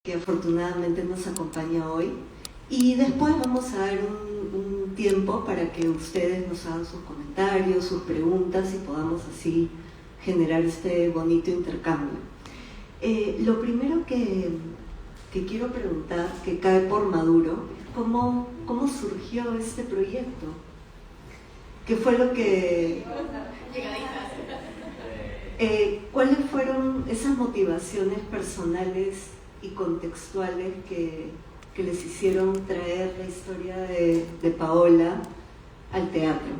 que afortunadamente nos acompaña hoy. Y después vamos a dar un tiempo para que ustedes nos hagan sus comentarios, sus preguntas y podamos así generar este bonito intercambio. Lo primero que quiero preguntar, que cae por maduro, es cómo surgió este proyecto. ¿Qué fue lo que... ¿Cuáles fueron esas motivaciones personales y contextuales que les hicieron traer la historia de Paola al teatro?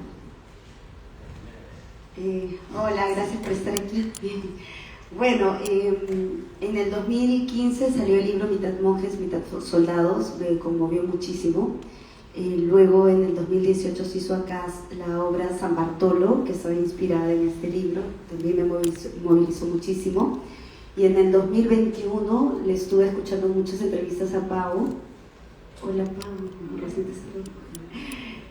Hola, gracias por estar aquí. Bueno, en el 2015 salió el libro Mitad monjes, mitad soldados, me conmovió muchísimo. Luego en el 2018 se hizo acá la obra San Bartolo, que estaba inspirada en este libro, también me movilizó muchísimo. Y en el 2021 le estuve escuchando muchas entrevistas a Pau. Hola Pau, recién te saludo.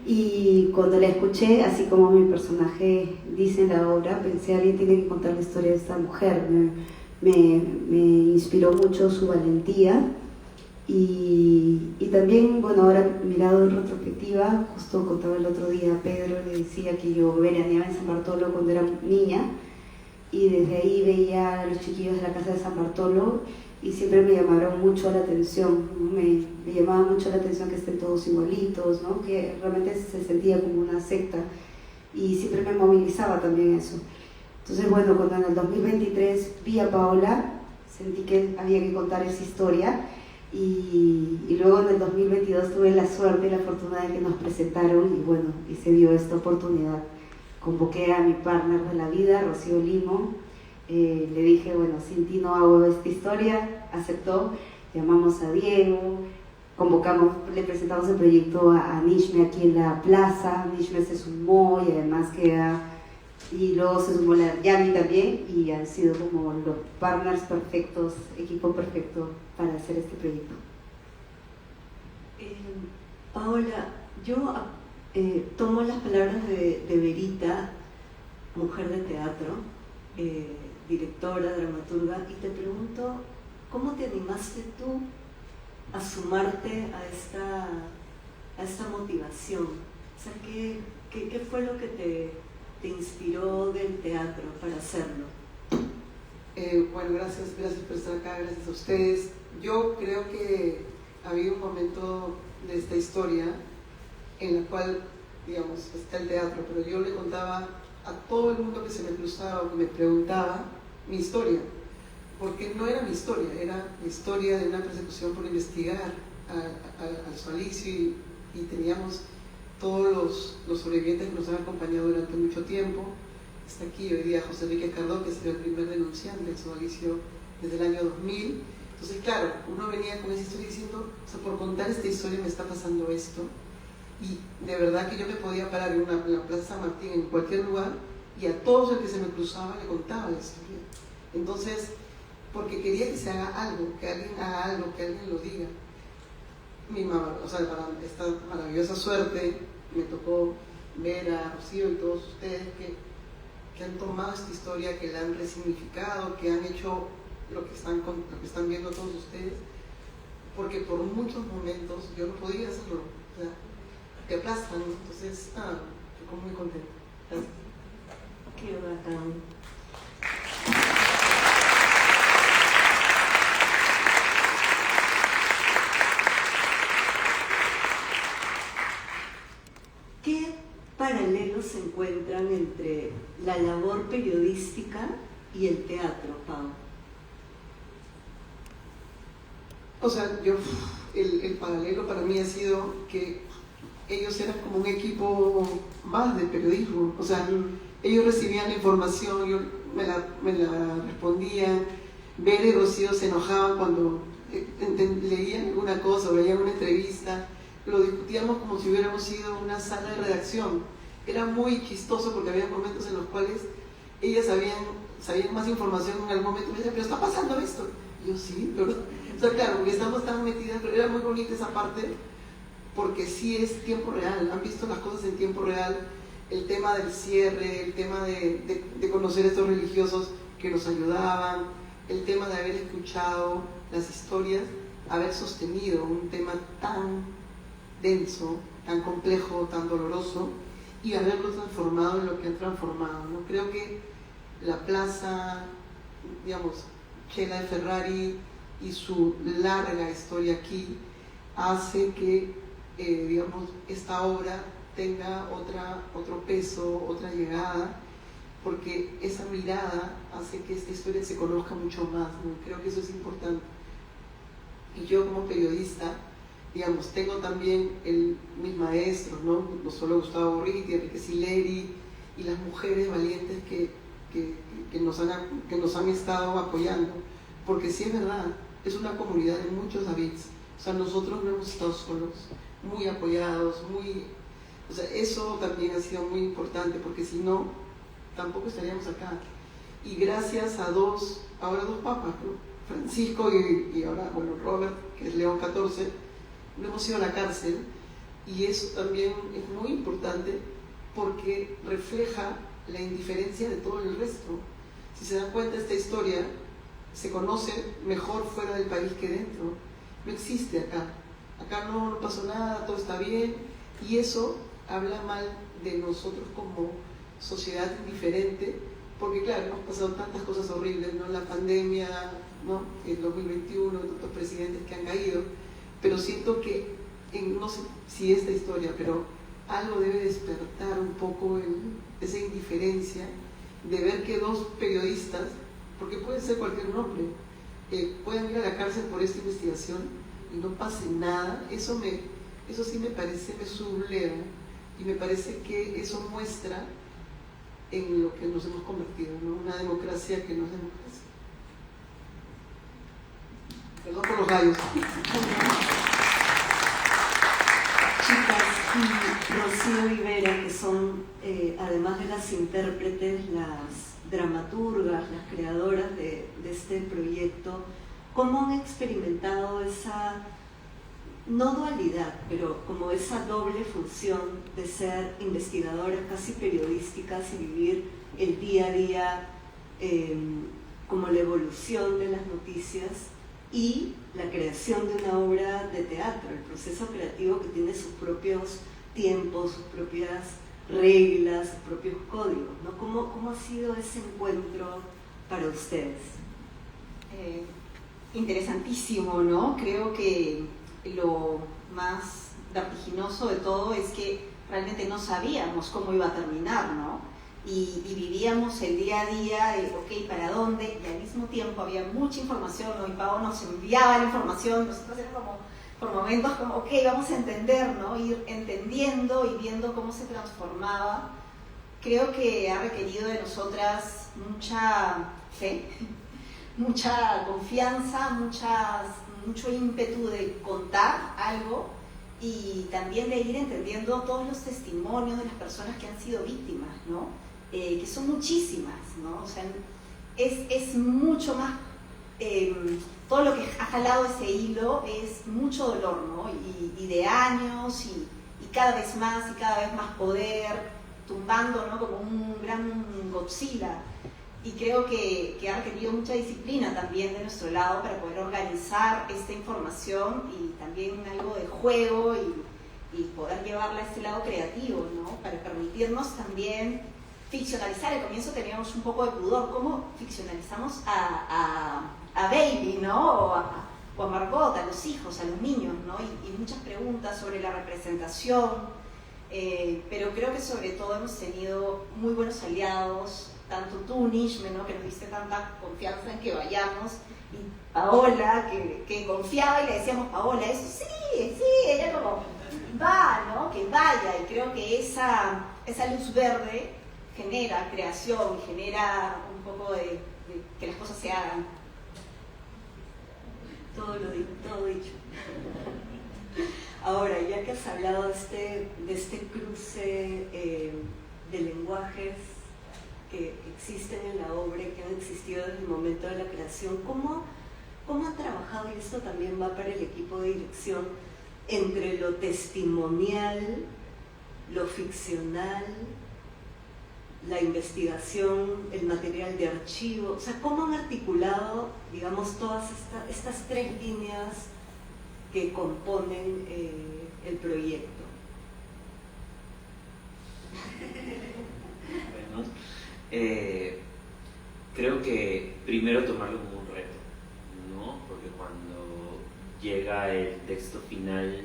Y cuando la escuché, así como mi personaje dice en la obra, pensé, alguien tiene que contar la historia de esta mujer. Me inspiró mucho su valentía. Y también, bueno, ahora mirado en retrospectiva, justo contaba el otro día a Pedro, le decía que yo veraneaba en San Bartolo cuando era niña y desde ahí veía a los chiquillos de la casa de San Bartolo y siempre me llamaron mucho la atención, ¿no? Me llamaba mucho la atención que estén todos igualitos, ¿no? Que realmente se sentía como una secta y siempre me movilizaba también eso. Entonces, bueno, cuando en el 2023 vi a Paola, sentí que había que contar esa historia. Y luego en el 2022 tuve la suerte y la fortuna de que nos presentaron y bueno, y se dio esta oportunidad. Convoqué a mi partner de la vida, Rocío Limo, le dije, bueno, sin ti no hago esta historia, aceptó, llamamos a Diego, convocamos, le presentamos el proyecto a Nishme aquí en la plaza, Nishme se sumó y además queda... Y luego se sumó la Yami también y han sido como los partners perfectos, equipo perfecto para hacer este proyecto. Paola, yo tomo las palabras de Verita, mujer de teatro, directora, dramaturga, y te pregunto, ¿cómo te animaste tú a sumarte a esta motivación? O sea, ¿qué fue lo que te inspiró del teatro para hacerlo? Bueno, gracias por estar acá, gracias a ustedes. Yo creo que había un momento de esta historia en la cual, digamos, está el teatro, pero yo le contaba a todo el mundo que se me cruzaba o que me preguntaba mi historia, porque no era mi historia, era la historia de una persecución por investigar al Sualicio y teníamos todos los sobrevivientes que nos han acompañado durante mucho tiempo. Está aquí hoy día José Enrique Cardó, que es el primer denunciante del sodalicio desde el año 2000. Entonces, claro, uno venía con esa historia diciendo, o sea, por contar esta historia me está pasando esto. Y de verdad que yo me podía parar en la Plaza San Martín, en cualquier lugar, y a todos el que se me cruzaba le contaba la historia. Entonces, porque quería que se haga algo, que alguien haga algo, que alguien lo diga. Mi mamá, o sea, para esta maravillosa suerte, me tocó ver a Rocío y todos ustedes que han tomado esta historia, que la han resignificado, que han hecho lo que están viendo todos ustedes, porque por muchos momentos yo no podía hacerlo, o sea, te aplastan, ¿no? Entonces, estoy muy contenta. Gracias. Qué bacán. ¿Qué paralelos se encuentran entre la labor periodística y el teatro, Pau? O sea, el paralelo para mí ha sido que ellos eran como un equipo más de periodismo, o sea, ellos recibían la información, yo me la respondían. Bere y Rocío se enojaban cuando leían alguna cosa o veían una entrevista, lo discutíamos como si hubiéramos sido una sala de redacción. Era muy chistoso porque había momentos en los cuales ellas sabían más información en algún momento, y me decían, pero está pasando esto. Y yo, sí, pero... O sea, claro, porque estamos tan metidas, pero era muy bonita esa parte, porque sí es tiempo real, han visto las cosas en tiempo real, el tema del cierre, el tema de conocer a estos religiosos que nos ayudaban, el tema de haber escuchado las historias, haber sostenido un tema tan denso, tan complejo, tan doloroso, y haberlo transformado en lo que han transformado, ¿no? Creo que la plaza, digamos, Chela de Ferrari y su larga historia aquí hace que, digamos, esta obra tenga otro peso, otra llegada, porque esa mirada hace que esta historia se conozca mucho más, ¿no? Creo que eso es importante. Y yo como periodista, digamos, tengo también mis maestros, no solo Gustavo Borriti, Enrique Sileri y las mujeres valientes que nos han estado apoyando, porque sí es verdad, es una comunidad de muchos Davids, o sea, nosotros no hemos estado solos, muy apoyados, o sea, eso también ha sido muy importante, porque si no, tampoco estaríamos acá. Y gracias a ahora dos papas, ¿no? Francisco y ahora, bueno, Robert, que es León XIV, no hemos ido a la cárcel, y eso también es muy importante porque refleja la indiferencia de todo el resto. Si se dan cuenta, esta historia se conoce mejor fuera del país que dentro. No existe acá. Acá no pasó nada, todo está bien, y eso habla mal de nosotros como sociedad indiferente, porque claro, hemos pasado tantas cosas horribles, ¿no? La pandemia, ¿no? El 2021, tantos presidentes que han caído, pero siento que, no sé si esta historia, pero algo debe despertar un poco esa indiferencia de ver que dos periodistas, porque puede ser cualquier nombre, puedan ir a la cárcel por esta investigación y no pase nada. Eso sí me parece, me subleva, y me parece que eso muestra en lo que nos hemos convertido, ¿no? Una democracia que no es democracia. Perdón por los gallos. Chicas, y Rocío y Vera, que son, además de las intérpretes, las dramaturgas, las creadoras de este proyecto, ¿cómo han experimentado esa, no dualidad, pero como esa doble función de ser investigadoras casi periodísticas y vivir el día a día como la evolución de las noticias y la creación de una obra de teatro, el proceso creativo que tiene sus propios tiempos, sus propias reglas, sus propios códigos, ¿no? ¿Cómo ha sido ese encuentro para ustedes? Interesantísimo, ¿no? Creo que lo más vertiginoso de todo es que realmente no sabíamos cómo iba a terminar, ¿no? Y vivíamos el día a día de, ok, ¿para dónde? Y al mismo tiempo había mucha información, ¿no? Y Pau nos enviaba la información, nosotros era como, por momentos como, ok, vamos a entender, ¿no? Ir entendiendo y viendo cómo se transformaba. Creo que ha requerido de nosotras mucha fe, mucha confianza, mucho ímpetu de contar algo y también de ir entendiendo todos los testimonios de las personas que han sido víctimas, ¿no? Que son muchísimas, ¿no? O sea, es mucho más, todo lo que ha jalado ese hilo es mucho dolor, ¿no? Y de años y cada vez más poder, tumbando, ¿no? Como un gran Godzilla. Y creo que ha requerido mucha disciplina también de nuestro lado para poder organizar esta información y también algo de juego y poder llevarla a este lado creativo, ¿no? Para permitirnos también ficcionalizar. Al comienzo teníamos un poco de pudor. ¿Cómo ficcionalizamos a Baby, ¿no? O a Margot, a los hijos, a los niños, ¿no? Y muchas preguntas sobre la representación. Pero creo que sobre todo hemos tenido muy buenos aliados, tanto tú, Nishme, ¿no? Que nos diste tanta confianza en que vayamos, y Paola, que confiaba y le decíamos, Paola, eso sí, ella como, va, ¿no? Que vaya, y creo que esa luz verde genera creación, genera un poco de que las cosas se hagan. Todo dicho. Ahora, ya que has hablado de este cruce de lenguajes que existen en la obra y que han existido desde el momento de la creación, ¿cómo han trabajado, y esto también va para el equipo de dirección, entre lo testimonial, lo ficcional, la investigación, el material de archivo, o sea, ¿cómo han articulado, digamos, todas estas tres líneas que componen el proyecto? Bueno, creo que primero tomarlo como un reto, ¿no? Porque cuando llega el texto final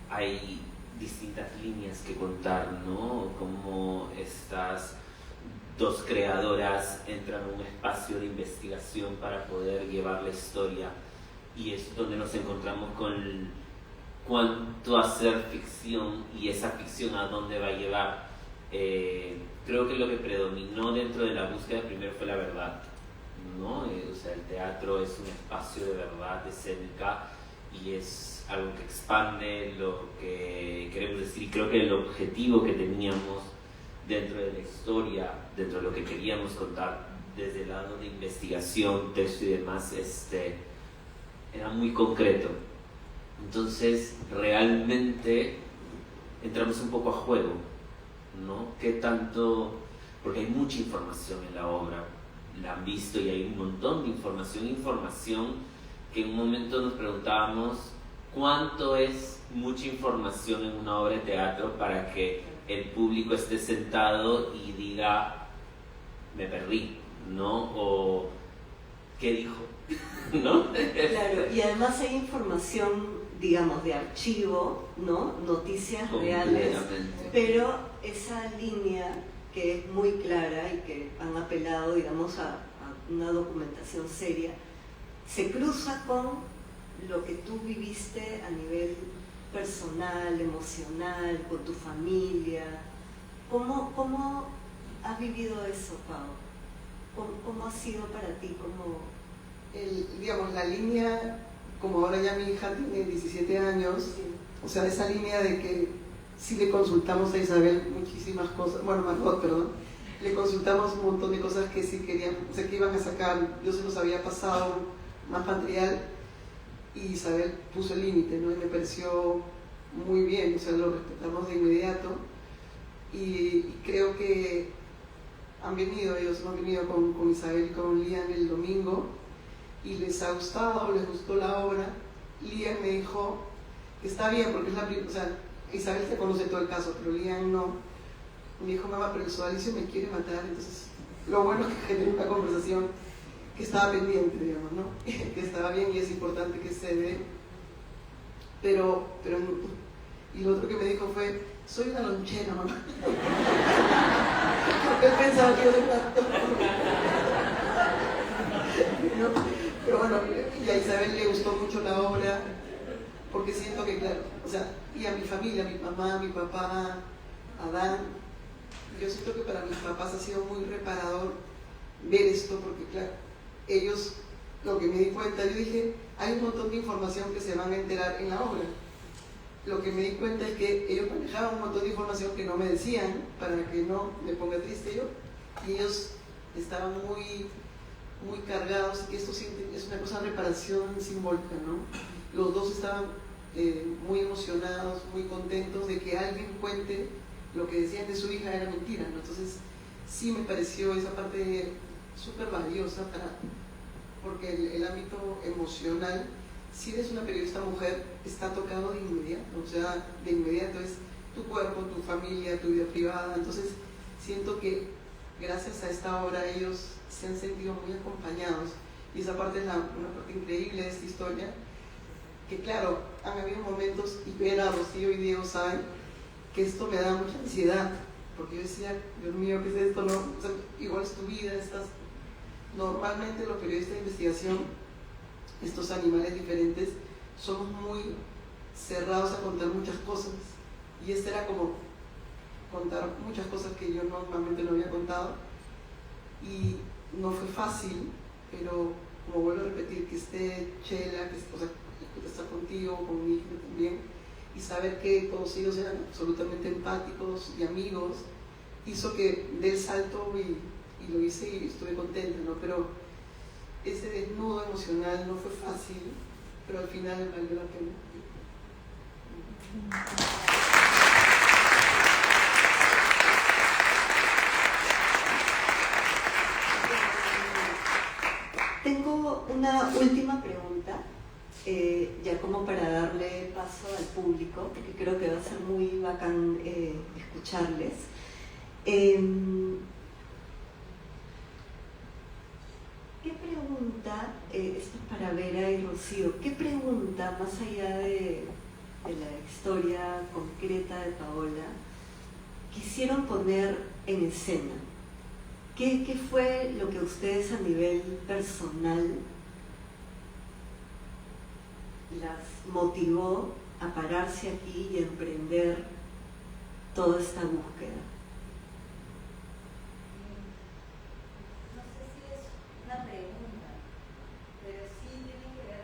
hay distintas líneas que contar, ¿no? Como estas dos creadoras entran a un espacio de investigación para poder llevar la historia, y es donde nos encontramos con cuánto hacer ficción y esa ficción a dónde va a llevar. Creo que lo que predominó dentro de la búsqueda primero fue la verdad, ¿no? O sea, el teatro es un espacio de verdad escénica y es algo que expande lo que queremos decir, y creo que el objetivo que teníamos dentro de la historia, dentro de lo que queríamos contar desde el lado de investigación, texto y demás, era muy concreto. Entonces realmente entramos un poco a juego, ¿no? ¿Qué tanto? Porque hay mucha información en la obra, la han visto y hay un montón de información que en un momento nos preguntábamos cuánto es mucha información en una obra de teatro para que el público esté sentado y diga me perdí, ¿no? O ¿qué dijo? ¿No? Claro, y además hay información, digamos, de archivo, ¿no? Noticias reales, pero esa línea que es muy clara y que han apelado, digamos, a una documentación seria, se cruza con lo que tú viviste a nivel personal, emocional, con tu familia. ¿Cómo has vivido eso, Pau? ¿Cómo ha sido para ti? Digamos, la línea, como ahora ya mi hija tiene 17 años, Sí. O sea, esa línea de que sí le consultamos a Isabel muchísimas cosas, bueno, Margot, perdón, le consultamos un montón de cosas que sí querían, o sea, que iban a sacar, yo se los había pasado más material y Isabel puso el límite, ¿no? Y me pareció muy bien, o sea, lo respetamos de inmediato y creo que han venido, ellos han venido con Isabel y con Lian el domingo y les ha gustado, les gustó la obra. Lian me dijo que está bien porque es la primera, o sea, Isabel se conoce todo el caso, pero Lian no. Me dijo, mamá, pero el sodalicio me quiere matar, entonces lo bueno es que generó una conversación que estaba pendiente, digamos, ¿no? Que estaba bien y es importante que se dé, pero y lo otro que me dijo fue, soy una lonchera, mamá. Porque él pensaba que yo era ¿no? Pero bueno, y a Isabel le gustó mucho la obra, porque siento que, claro, o sea, y a mi familia, mi mamá, mi papá, Adán, yo siento que para mis papás ha sido muy reparador ver esto, porque claro, ellos, lo que me di cuenta, yo dije, hay un montón de información que se van a enterar en la obra. Lo que me di cuenta es que ellos manejaban un montón de información que no me decían, para que no me ponga triste yo, y ellos estaban muy cargados, y que esto es una cosa de reparación simbólica, ¿no? Los dos estaban muy emocionados, muy contentos de que alguien cuente lo que decían de su hija era mentira, ¿no? Entonces sí me pareció esa parte súper valiosa porque el ámbito emocional, si eres una periodista mujer, está tocado de inmediato, o sea, de inmediato es tu cuerpo, tu familia, tu vida privada. Entonces siento que gracias a esta obra ellos se han sentido muy acompañados, y esa parte es una parte increíble de esta historia, que claro, han habido momentos, y Vera, Rocío y Diego saben que esto me da mucha ansiedad, porque yo decía, Dios mío, ¿qué es esto? No, o sea, igual es tu vida, normalmente los periodistas de investigación, estos animales diferentes, somos muy cerrados a contar muchas cosas, y este era como contar muchas cosas que yo normalmente no había contado, y no fue fácil, pero como vuelvo a repetir, que esté Chela, que está contigo, con mi hija también, y saber que todos ellos eran absolutamente empáticos y amigos, hizo que dé el salto y lo hice y estuve contenta, ¿no? Pero ese desnudo emocional no fue fácil, pero al final valió la pena. tengo una última pregunta, ya como para darle paso al público, porque creo que va a ser muy bacán escucharles. ¿Qué pregunta, esto es para Vera y Rocío, qué pregunta, más allá de la historia concreta de Paola, quisieron poner en escena? ¿Qué fue lo que ustedes a nivel personal las motivó a pararse aquí y a emprender toda esta búsqueda? No sé si es una pregunta, pero sí tiene que ver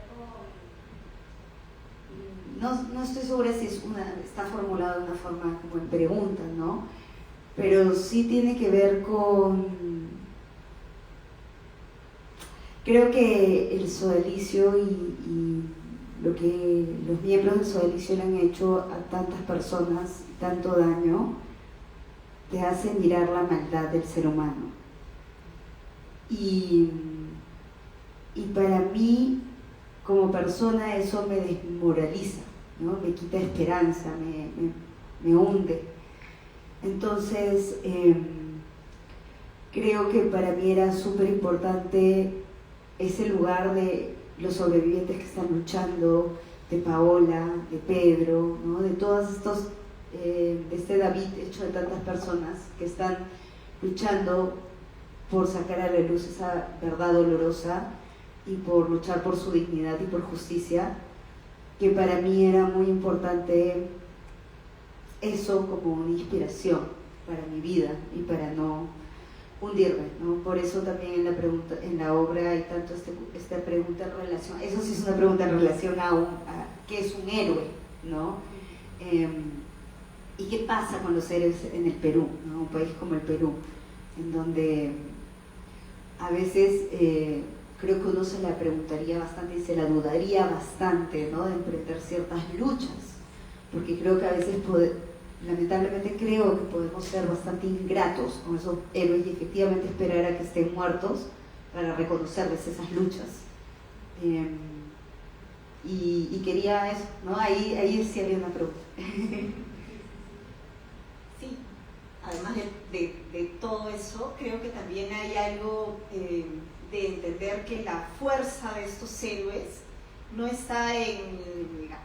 con... No estoy segura si está formulado de una forma como en pregunta, ¿no? Pero sí tiene que ver con... Creo que el sodalicio y lo que los miembros del sodalicio le han hecho a tantas personas, tanto daño, te hace mirar la maldad del ser humano. Y para mí, como persona, eso me desmoraliza, ¿no? Me quita esperanza, me hunde. Entonces, creo que para mí era súper importante ese lugar de los sobrevivientes que están luchando, de Paola, de Pedro, ¿no? De todos estos, de este David hecho de tantas personas que están luchando por sacar a la luz esa verdad dolorosa y por luchar por su dignidad y por justicia, que para mí era muy importante eso como una inspiración para mi vida y para no hundirme, ¿no? Por eso también en la obra hay tanto esta pregunta en relación, eso sí es una pregunta en relación a qué es un héroe, ¿no? Y qué pasa con los héroes en el Perú, ¿no? Un país como el Perú, en donde a veces creo que uno se la preguntaría bastante y se la dudaría bastante, ¿no? De emprender ciertas luchas, porque creo que a veces lamentablemente creo que podemos ser bastante ingratos con esos héroes y efectivamente esperar a que estén muertos para reconocerles esas luchas. Y quería eso, ¿no? Ahí sí había una pregunta. Sí, además de todo eso, creo que también hay algo de entender que la fuerza de estos héroes no está en la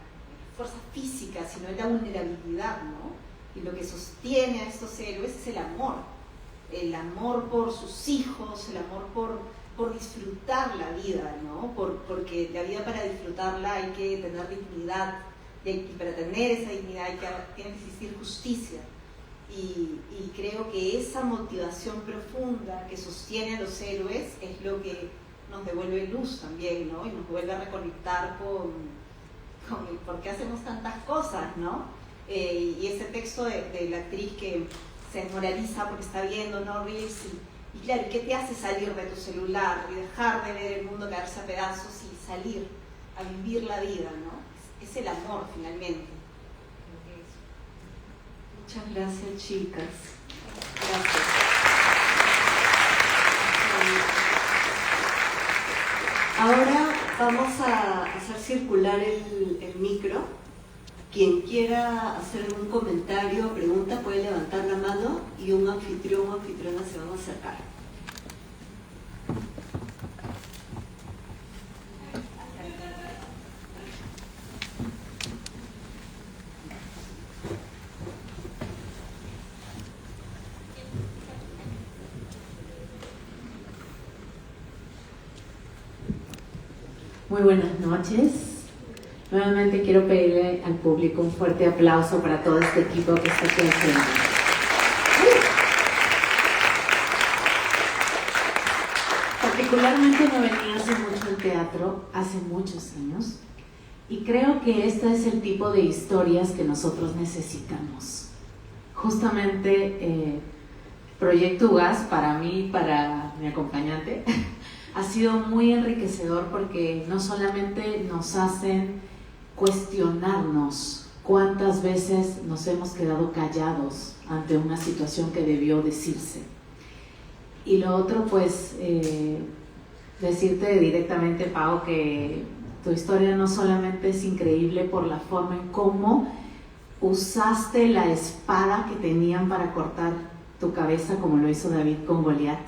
fuerza física, sino en la vulnerabilidad, ¿no? Y lo que sostiene a estos héroes es el amor por sus hijos, el amor por disfrutar la vida, ¿no? Porque la vida, para disfrutarla hay que tener dignidad, y para tener esa dignidad tiene que existir justicia. Y creo que esa motivación profunda que sostiene a los héroes es lo que nos devuelve luz también, ¿no? Y nos vuelve a reconectar con el por qué hacemos tantas cosas, ¿no? Y ese texto de la actriz que se desmoraliza porque está viendo No Reels y claro, ¿qué te hace salir de tu celular y dejar de ver el mundo caerse a pedazos y salir a vivir la vida, ¿no? Es el amor, finalmente. Muchas gracias, chicas. Gracias. Ahora vamos a hacer circular el micro. Quien quiera hacer algún comentario o pregunta puede levantar la mano y un anfitrión o anfitriona se van a acercar. Muy buenas noches. Nuevamente quiero pedirle al público un fuerte aplauso para todo este equipo que está aquí al frente. Particularmente me venía hace mucho al teatro, hace muchos años, y creo que este es el tipo de historias que nosotros necesitamos. Justamente Proyecto UGAS, para mí, para mi acompañante, ha sido muy enriquecedor porque no solamente nos hacen cuestionarnos cuántas veces nos hemos quedado callados ante una situación que debió decirse. Y lo otro, pues, decirte directamente, Pau, que tu historia no solamente es increíble por la forma en cómo usaste la espada que tenían para cortar tu cabeza, como lo hizo David con Goliat,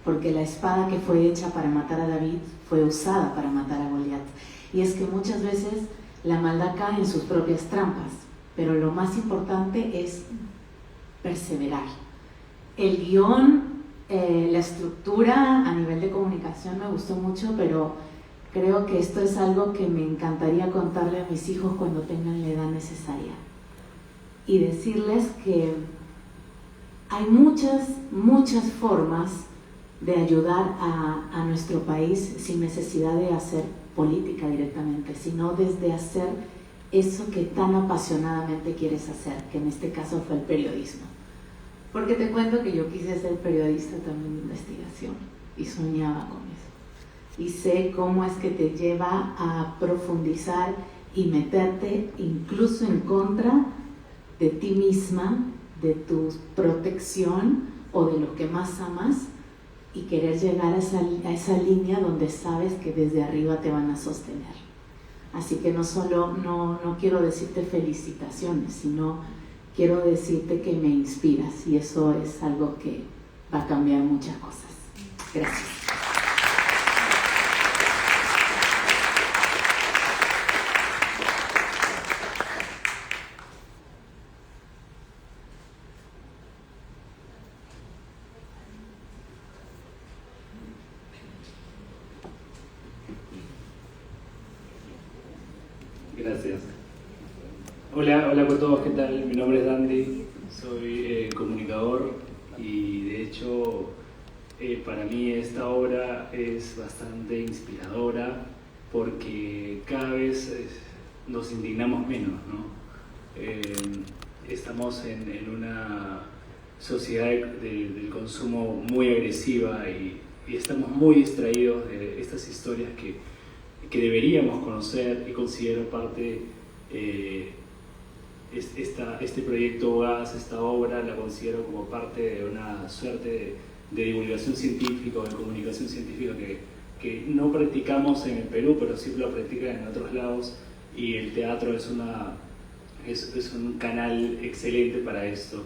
porque la espada que fue hecha para matar a David fue usada para matar a Goliat. Y es que muchas veces la maldad cae en sus propias trampas, pero lo más importante es perseverar. El guión, la estructura a nivel de comunicación me gustó mucho, pero creo que esto es algo que me encantaría contarle a mis hijos cuando tengan la edad necesaria. Y decirles que hay muchas formas de ayudar a nuestro país sin necesidad de hacer política directamente, sino desde hacer eso que tan apasionadamente quieres hacer, que en este caso fue el periodismo. Porque te cuento que yo quise ser periodista también de investigación y soñaba con eso. Y sé cómo es que te lleva a profundizar y meterte incluso en contra de ti misma, de tu protección o de lo que más amas, y querer llegar a esa línea donde sabes que desde arriba te van a sostener. Así que no quiero decirte felicitaciones, sino quiero decirte que me inspiras, y eso es algo que va a cambiar muchas cosas. Gracias. Gracias. Hola con todos, ¿qué tal? Mi nombre es Dandy, soy comunicador y de hecho para mí esta obra es bastante inspiradora porque cada vez nos indignamos menos, ¿no? Estamos en una sociedad del consumo muy agresiva y estamos muy distraídos de estas historias que deberíamos conocer, y considero parte este proyecto GAS, esta obra, la considero como parte de una suerte de divulgación científica o de comunicación científica que no practicamos en el Perú, pero sí lo practican en otros lados, y el teatro es un canal excelente para esto.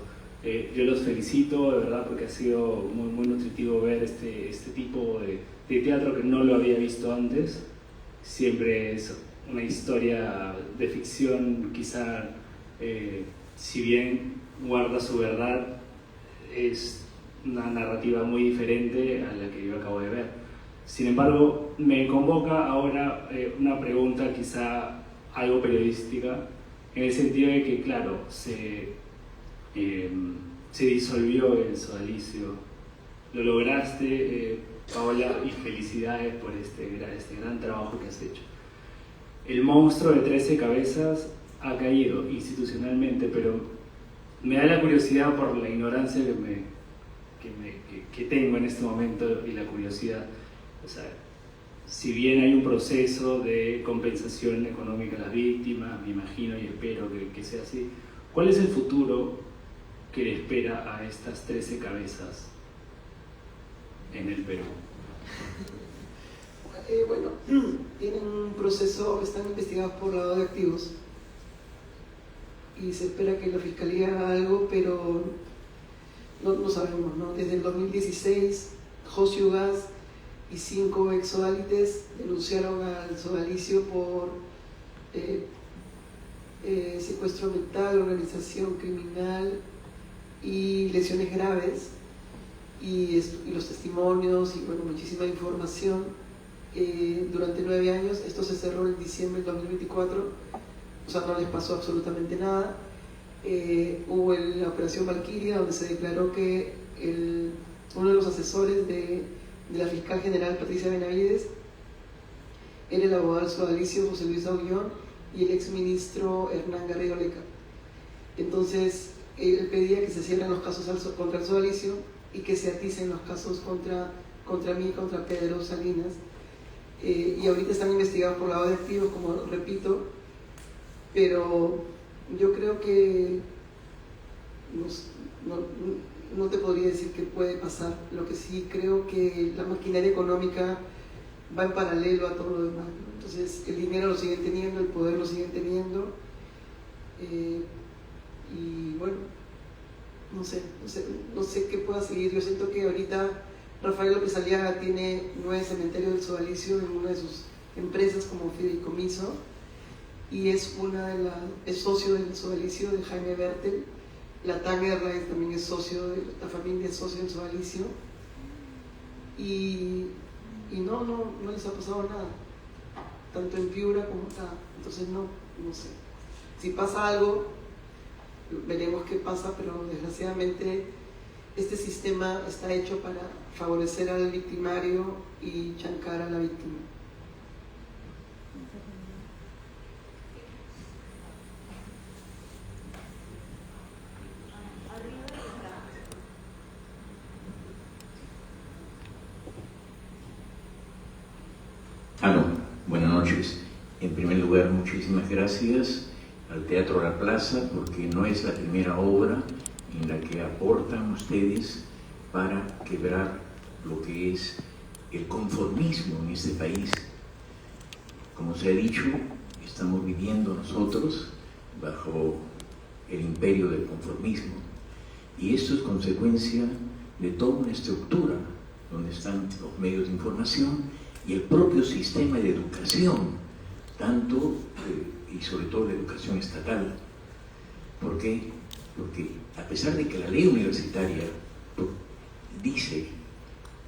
Yo los felicito de verdad porque ha sido muy nutritivo ver este tipo de teatro que no lo había visto antes. Siempre es una historia de ficción, quizá si bien guarda su verdad, es una narrativa muy diferente a la que yo acabo de ver. Sin embargo, me convoca ahora una pregunta quizá algo periodística, en el sentido de que, claro, se disolvió el sodalicio. Lo lograste, Paola, y felicidades por este gran trabajo que has hecho. El monstruo de 13 cabezas ha caído institucionalmente, pero me da la curiosidad por la ignorancia que tengo en este momento, y la curiosidad, o sea, si bien hay un proceso de compensación económica a las víctimas, me imagino y espero que sea así, ¿cuál es el futuro que le espera a estas 13 cabezas en el Perú? Bueno, tienen un proceso, están investigados por lavado de activos y se espera que la fiscalía haga algo, pero no sabemos, ¿no? Desde el 2016, José Gas y 5 ex-sodalites denunciaron al sodalicio por secuestro mental, organización criminal y lesiones graves. Y los testimonios y bueno, muchísima información durante 9 años. Esto se cerró en diciembre del 2024, o sea, no les pasó absolutamente nada. Hubo la operación Valquiria, donde se declaró que uno de los asesores de la fiscal general Patricia Benavides era el abogado del sodalicio José Luis Auguión y el exministro Hernán Garrido Leca. Entonces él pedía que se cierren los casos contra el sodalicio y que se aticen los casos contra mí, contra Pedro Salinas, y ahorita están investigados por lavado de activos, como repito, pero yo creo que no te podría decir qué puede pasar. Lo que sí creo que la maquinaria económica va en paralelo a todo lo demás, ¿no? Entonces el dinero lo siguen teniendo, el poder lo siguen teniendo, y bueno, no sé qué pueda seguir. Yo siento que ahorita Rafael López Aliaga tiene 9 cementerios del Sodalicio en una de sus empresas como fideicomiso, y es socio del Sodalicio de Jaime Bertel. La Tanguerra también es socio, la familia es socio del Sodalicio, y no les ha pasado nada, tanto en Piura como acá. Entonces no sé. Si pasa algo, veremos qué pasa, pero desgraciadamente este sistema está hecho para favorecer al victimario y chancar a la víctima. Buenas noches. En primer lugar, muchísimas gracias al Teatro La Plaza, porque no es la primera obra en la que aportan ustedes para quebrar lo que es el conformismo en este país. Como se ha dicho, estamos viviendo nosotros bajo el imperio del conformismo, y esto es consecuencia de toda una estructura donde están los medios de información y el propio sistema de educación, tanto y sobre todo la educación estatal. ¿Por qué? Porque a pesar de que la ley universitaria dice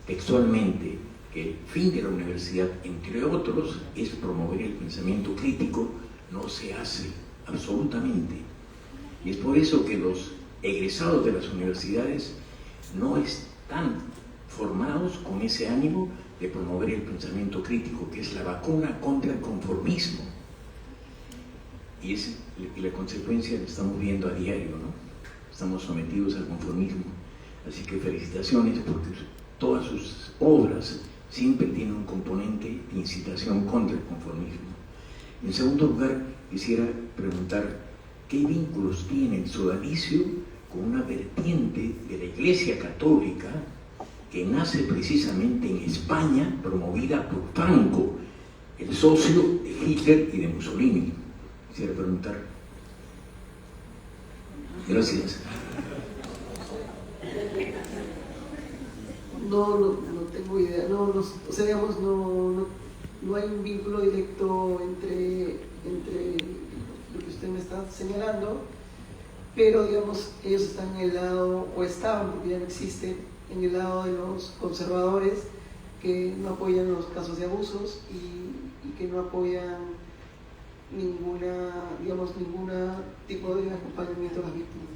textualmente que el fin de la universidad, entre otros, es promover el pensamiento crítico, no se hace absolutamente. Y es por eso que los egresados de las universidades no están formados con ese ánimo de promover el pensamiento crítico, que es la vacuna contra el conformismo. Y la consecuencia la estamos viendo a diario, ¿no? Estamos sometidos al conformismo. Así que felicitaciones, porque todas sus obras siempre tienen un componente de incitación contra el conformismo. En segundo lugar, quisiera preguntar qué vínculos tiene el Sodalicio con una vertiente de la Iglesia Católica que nace precisamente en España, promovida por Franco, el socio de Hitler y de Mussolini. Quisiera preguntar. Gracias. No tengo idea. O sea, digamos, no hay un vínculo directo entre lo que usted me está señalando, pero digamos, ellos están en el lado, o estaban, porque ya no existe, en el lado de los conservadores, que no apoyan los casos de abusos y que no apoyan ningún tipo de acompañamiento a las víctimas.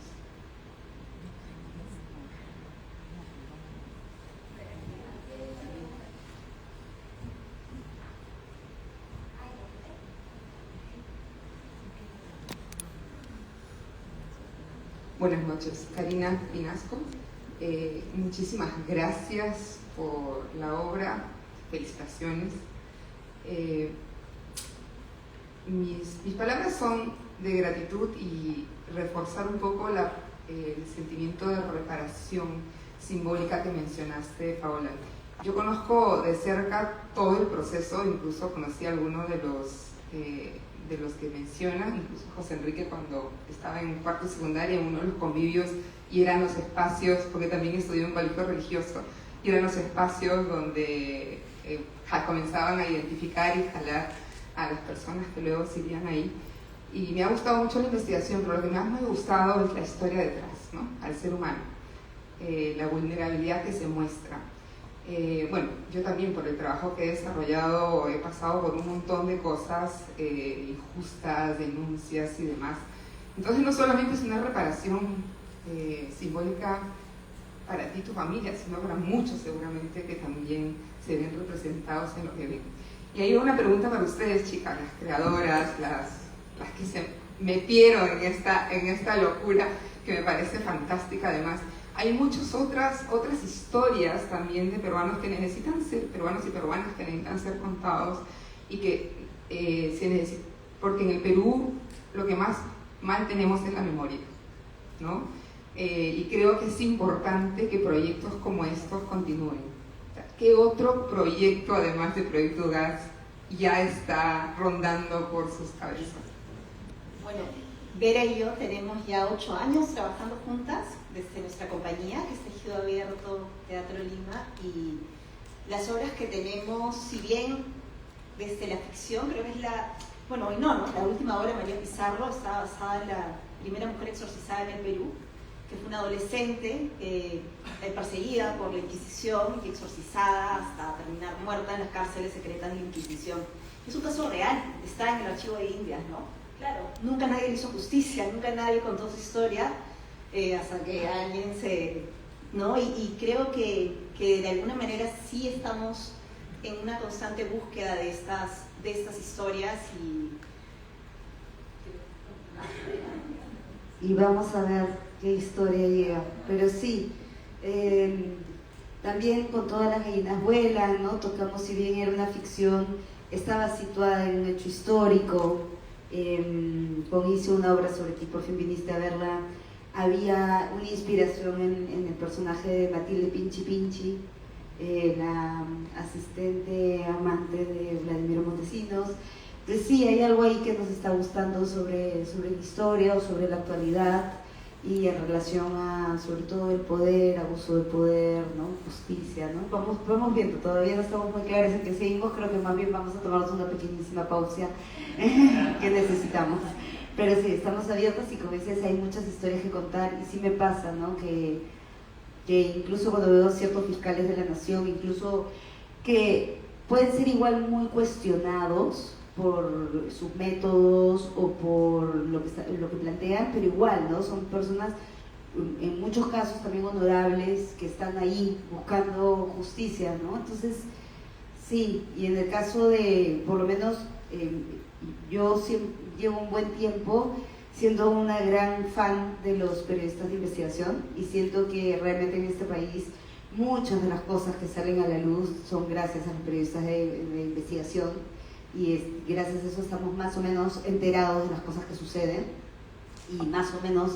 Buenas noches, Karina Pinasco. Muchísimas gracias por la obra, felicitaciones. Mis palabras son de gratitud y reforzar un poco el sentimiento de reparación simbólica que mencionaste, Paola. Yo conozco de cerca todo el proceso, incluso conocí a algunos de los que mencionan, incluso José Enrique cuando estaba en cuarto secundaria, en uno de los convivios, y eran los espacios, porque también estudié en un colegio religioso, y eran los espacios donde comenzaban a identificar y jalar a las personas que luego se irían ahí. Y me ha gustado mucho la investigación, pero lo que más me ha gustado es la historia detrás, ¿no? Al ser humano, la vulnerabilidad que se muestra. Bueno, yo también por el trabajo que he desarrollado he pasado por un montón de cosas injustas, denuncias y demás. Entonces no solamente es una reparación simbólica para ti y tu familia, sino para muchos seguramente que también se ven representados en lo que ven. Y hay una pregunta para ustedes, chicas, las creadoras, las que se metieron en esta locura que me parece fantástica. Además, hay muchas otras historias también de peruanos que necesitan ser, peruanos y peruanas que necesitan ser contados y que se necesitan, porque en el Perú lo que más mal tenemos es la memoria, ¿no? Y creo que es importante que proyectos como estos continúen. ¿qué otro proyecto, además de Proyecto Gas, ya está rondando por sus cabezas? Bueno, Vera y yo tenemos ya 8 años trabajando juntas desde nuestra compañía, que es Tejido Abierto Teatro Lima, y las obras que tenemos, si bien desde la ficción, creo que es la última obra de María Pizarro está basada en la primera mujer exorcizada en el Perú, que fue una adolescente perseguida por la Inquisición y exorcizada hasta terminar muerta en las cárceles secretas de la Inquisición. Es un caso real, está en el archivo de Indias, ¿no? Claro, nunca nadie le hizo justicia, nunca nadie contó su historia hasta que alguien ¿no? Y creo que de alguna manera sí estamos en una constante búsqueda de estas historias y vamos a ver qué historia llega. Pero sí, también con Todas las gallinas vuelan, ¿no? Tocamos, si bien era una ficción, estaba situada en un hecho histórico. Hice una obra sobre ti, por fin viniste a verla. Había una inspiración en el personaje de Matilde Pinchi Pinchi, la asistente amante de Vladimiro Montesinos. Entonces sí, hay algo ahí que nos está gustando sobre la historia o sobre la actualidad y en relación a, sobre todo, el poder, abuso de poder, ¿no? Justicia, ¿no? Vamos viendo, todavía no estamos muy claros en qué seguimos, creo que más bien vamos a tomarnos una pequeñísima pausa que necesitamos. Pero sí, estamos abiertos y como dices, hay muchas historias que contar y sí me pasa, ¿no? Que incluso cuando veo ciertos fiscales de la nación, incluso que pueden ser igual muy cuestionados por sus métodos o por lo que plantean, pero igual, ¿no? Son personas, en muchos casos también honorables, que están ahí buscando justicia, ¿no? Entonces, sí, y en el caso de, por lo menos, yo llevo un buen tiempo siendo una gran fan de los periodistas de investigación y siento que realmente en este país muchas de las cosas que salen a la luz son gracias a los periodistas de investigación y gracias a eso estamos más o menos enterados de las cosas que suceden y más o menos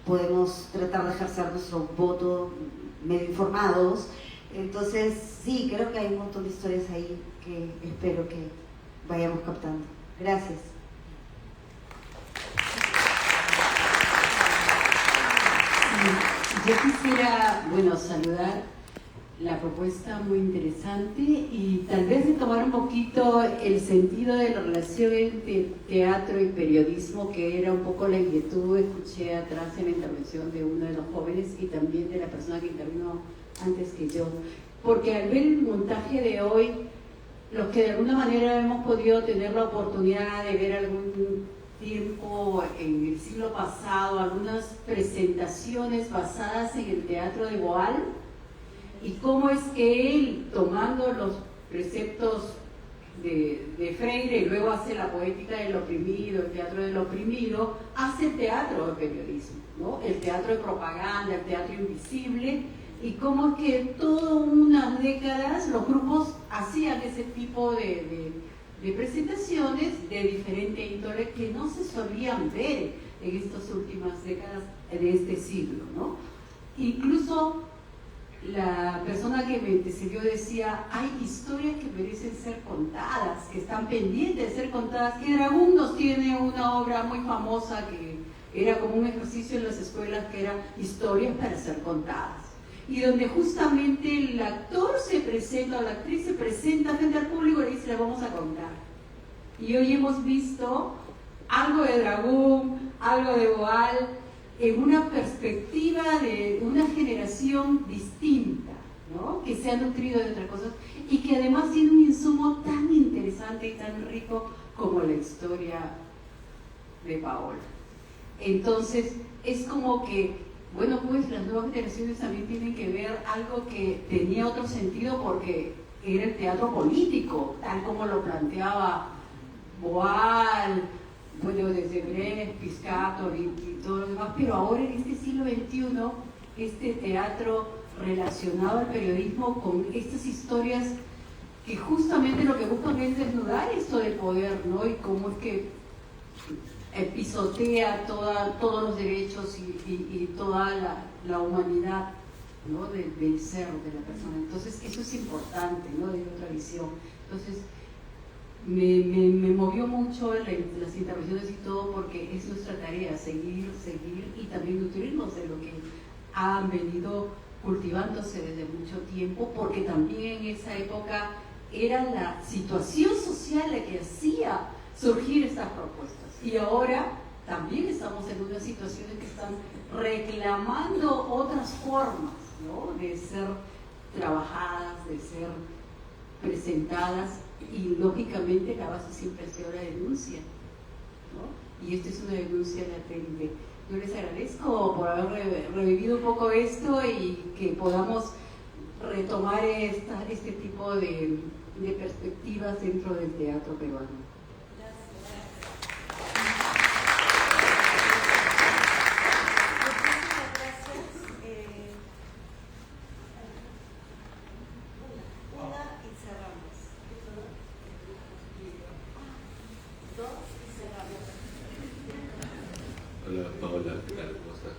podemos tratar de ejercer nuestro voto medio informados. Entonces sí, creo que hay un montón de historias ahí que espero que vayamos captando. Gracias. Yo quisiera, saludar la propuesta muy interesante y tal vez retomar un poquito el sentido de la relación entre teatro y periodismo, que era un poco la inquietud, escuché atrás en la intervención de uno de los jóvenes y también de la persona que intervino antes que yo, porque al ver el montaje de hoy, los que de alguna manera hemos podido tener la oportunidad de ver algún tiempo en el siglo pasado, algunas presentaciones basadas en el teatro de Boal, y cómo es que él, tomando los preceptos de Freire, y luego hace la poética del oprimido, el teatro del oprimido, hace el teatro de periodismo, ¿no? El teatro de propaganda, el teatro invisible, y cómo es que todas unas décadas los grupos hacían ese tipo de presentaciones de diferente índole que no se solían ver en estas últimas décadas de este siglo, ¿no? Incluso la persona que me antecedió decía, hay historias que merecen ser contadas, que están pendientes de ser contadas, que Dragún nos tiene una obra muy famosa que era como un ejercicio en las escuelas, que era historias para ser contadas, y donde justamente el actor se presenta o la actriz se presenta frente al público y dice, la vamos a contar. Y hoy hemos visto algo de Dragún, algo de Boal, en una perspectiva de una generación distinta, ¿no? Que se ha nutrido de otras cosas y que además tiene un insumo tan interesante y tan rico como la historia de Paola. Entonces, es como que, bueno, pues las nuevas generaciones también tienen que ver algo que tenía otro sentido porque era el teatro político, tal como lo planteaba Boal, bueno, desde Brecht, Piscator y todo lo demás, pero ahora en este siglo XXI, este teatro relacionado al periodismo con estas historias que justamente lo que buscan es desnudar esto del poder, ¿no? Y cómo es que pisotea todos los derechos y toda la humanidad ¿no? Del ser de la persona. Entonces eso es importante, ¿no? De otra visión. Entonces me movió mucho las intervenciones y todo, porque es nuestra tarea seguir y también nutrirnos de lo que han venido cultivándose desde mucho tiempo, porque también en esa época era la situación social la que hacía surgir estas propuestas. Y ahora también estamos en una situación en que están reclamando otras formas, ¿no? De ser trabajadas, de ser presentadas, y lógicamente la base siempre ha sido la denuncia, ¿no? Y esta es una denuncia latente. Yo les agradezco por haber revivido un poco esto y que podamos retomar este tipo de perspectivas dentro del teatro peruano. Hola Paola, ¿qué tal? ¿Cómo estás?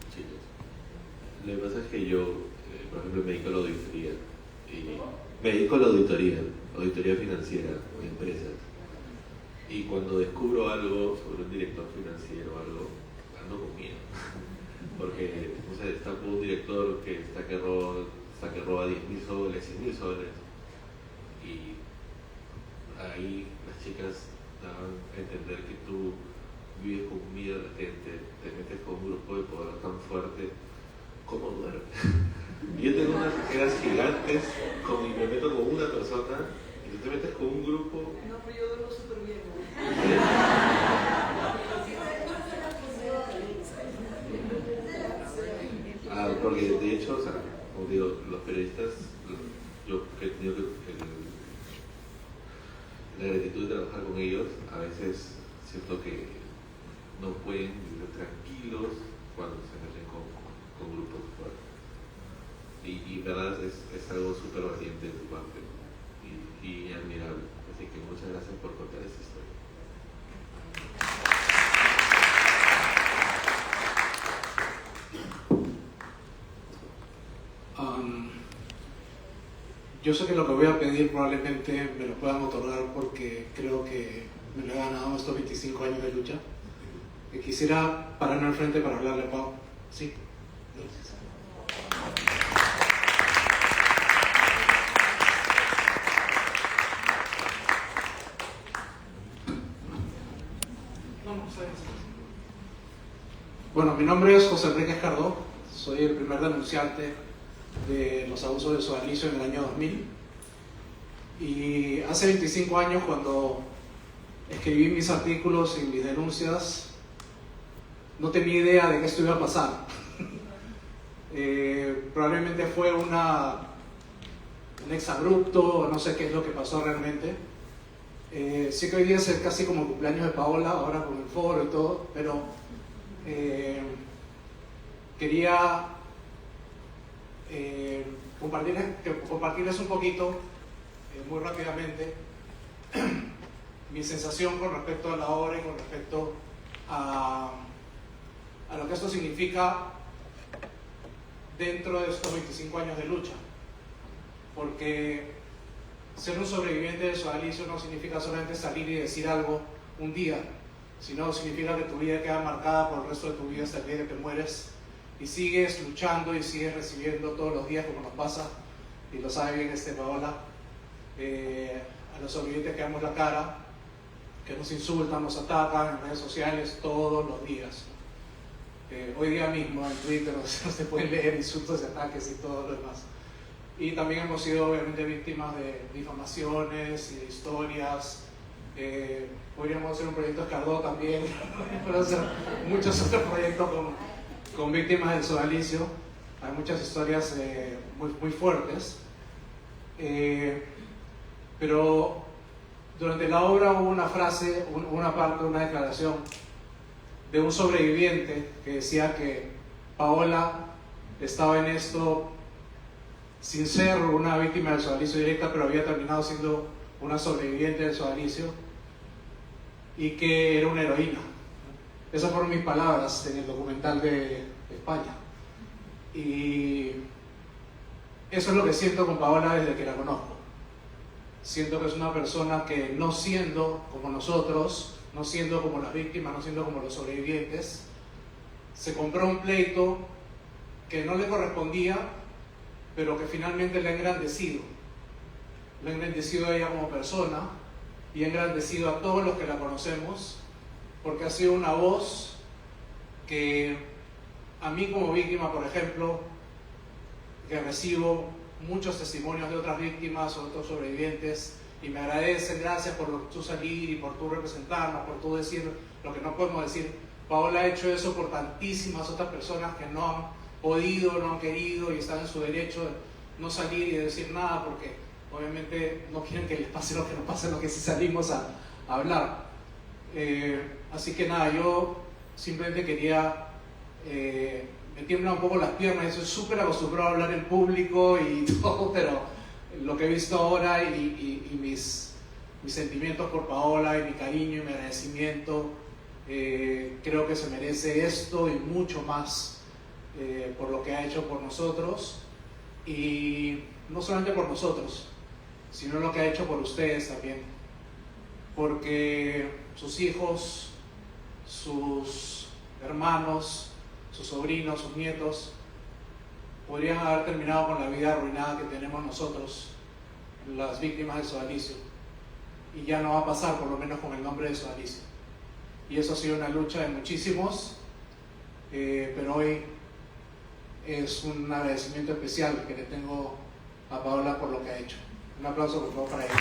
Chicos. Lo que pasa es que yo, por ejemplo, me dedico a la auditoría. Me dedico a la auditoría financiera de empresas. Y cuando descubro algo sobre un director financiero o algo, ando con miedo. Porque, no sé, está con un director que roba 10.000 soles, 100.000 soles. Y ahí las chicas daban a entender que tú vives con un miedo latente, te metes con un grupo de poder tan fuerte, ¿cómo duermes? Yo tengo unas tijeras gigantes y me meto con una persona y tú te metes con un grupo. No, pero yo duermo súper bien. Porque de hecho, o sea, como digo, los periodistas, yo he tenido la gratitud de trabajar con ellos, a veces siento que no pueden vivir tranquilos cuando se meten con grupos fuertes. Y verdad es algo súper valiente de tu parte y admirable. Así que muchas gracias por contar esta historia. Yo sé que lo que voy a pedir probablemente me lo puedan otorgar porque creo que me lo he ganado estos 25 años de lucha. Y quisiera pararme al frente para hablarle a Pau. Sí. Gracias. Bueno, mi nombre es José Enrique Escardó. Soy el primer denunciante de los abusos de sodalicio en el año 2000. Y hace 25 años, cuando escribí mis artículos y mis denuncias, no tenía idea de que esto iba a pasar. Probablemente fue un exabrupto, no sé qué es lo que pasó realmente. Sí que hoy día es casi como el cumpleaños de Paola, ahora con el foro y todo, pero quería compartirles un poquito, muy rápidamente, mi sensación con respecto a la obra y con respecto a lo que esto significa dentro de estos 25 años de lucha. Porque ser un sobreviviente de sodalicio no significa solamente salir y decir algo un día, sino significa que tu vida queda marcada por el resto de tu vida hasta el día que te mueres y sigues luchando y sigues recibiendo todos los días, como nos pasa, y lo sabe bien Paola, a los sobrevivientes que damos la cara, que nos insultan, nos atacan en redes sociales todos los días. Hoy día mismo en Twitter no se pueden leer insultos y ataques y todo lo demás. Y también hemos sido obviamente víctimas de difamaciones y de historias. Podríamos hacer un proyecto Escardó también, pero hacer muchos otros proyectos con víctimas del sodalicio. Hay muchas historias muy fuertes. Pero durante la obra hubo una frase, una parte, una declaración de un sobreviviente que decía que Paola estaba en esto sin ser una víctima del sodalicio directa, pero había terminado siendo una sobreviviente del sodalicio y que era una heroína. Esas fueron mis palabras en el documental de España. Y eso es lo que siento con Paola desde que la conozco. Siento que es una persona que, no siendo como nosotros, no siendo como las víctimas, no siendo como los sobrevivientes, se compró un pleito que no le correspondía, pero que finalmente le ha engrandecido. Le ha engrandecido a ella como persona y ha engrandecido a todos los que la conocemos, porque ha sido una voz que a mí como víctima, por ejemplo, que recibo muchos testimonios de otras víctimas o otros sobrevivientes y me agradecen, gracias por tú salir y por tú representarnos, por tú decir lo que no podemos decir. Paola ha hecho eso por tantísimas otras personas que no han podido, no han querido y están en su derecho de no salir y de decir nada porque obviamente no quieren que les pase lo que nos pasa, lo que sí salimos a hablar. Así que nada, yo simplemente quería, me tiemblan un poco las piernas, yo soy súper acostumbrado a hablar en público y todo, pero lo que he visto ahora y mis sentimientos por Paola y mi cariño y mi agradecimiento, creo que se merece esto y mucho más por lo que ha hecho por nosotros, y no solamente por nosotros, sino lo que ha hecho por ustedes también, porque sus hijos, sus hermanos, sus sobrinos, sus nietos podrían haber terminado con la vida arruinada que tenemos nosotros, las víctimas de sodalicio, y ya no va a pasar, por lo menos con el nombre de sodalicio. Y eso ha sido una lucha de muchísimos, pero hoy es un agradecimiento especial que le tengo a Paola por lo que ha hecho. Un aplauso por favor para ella.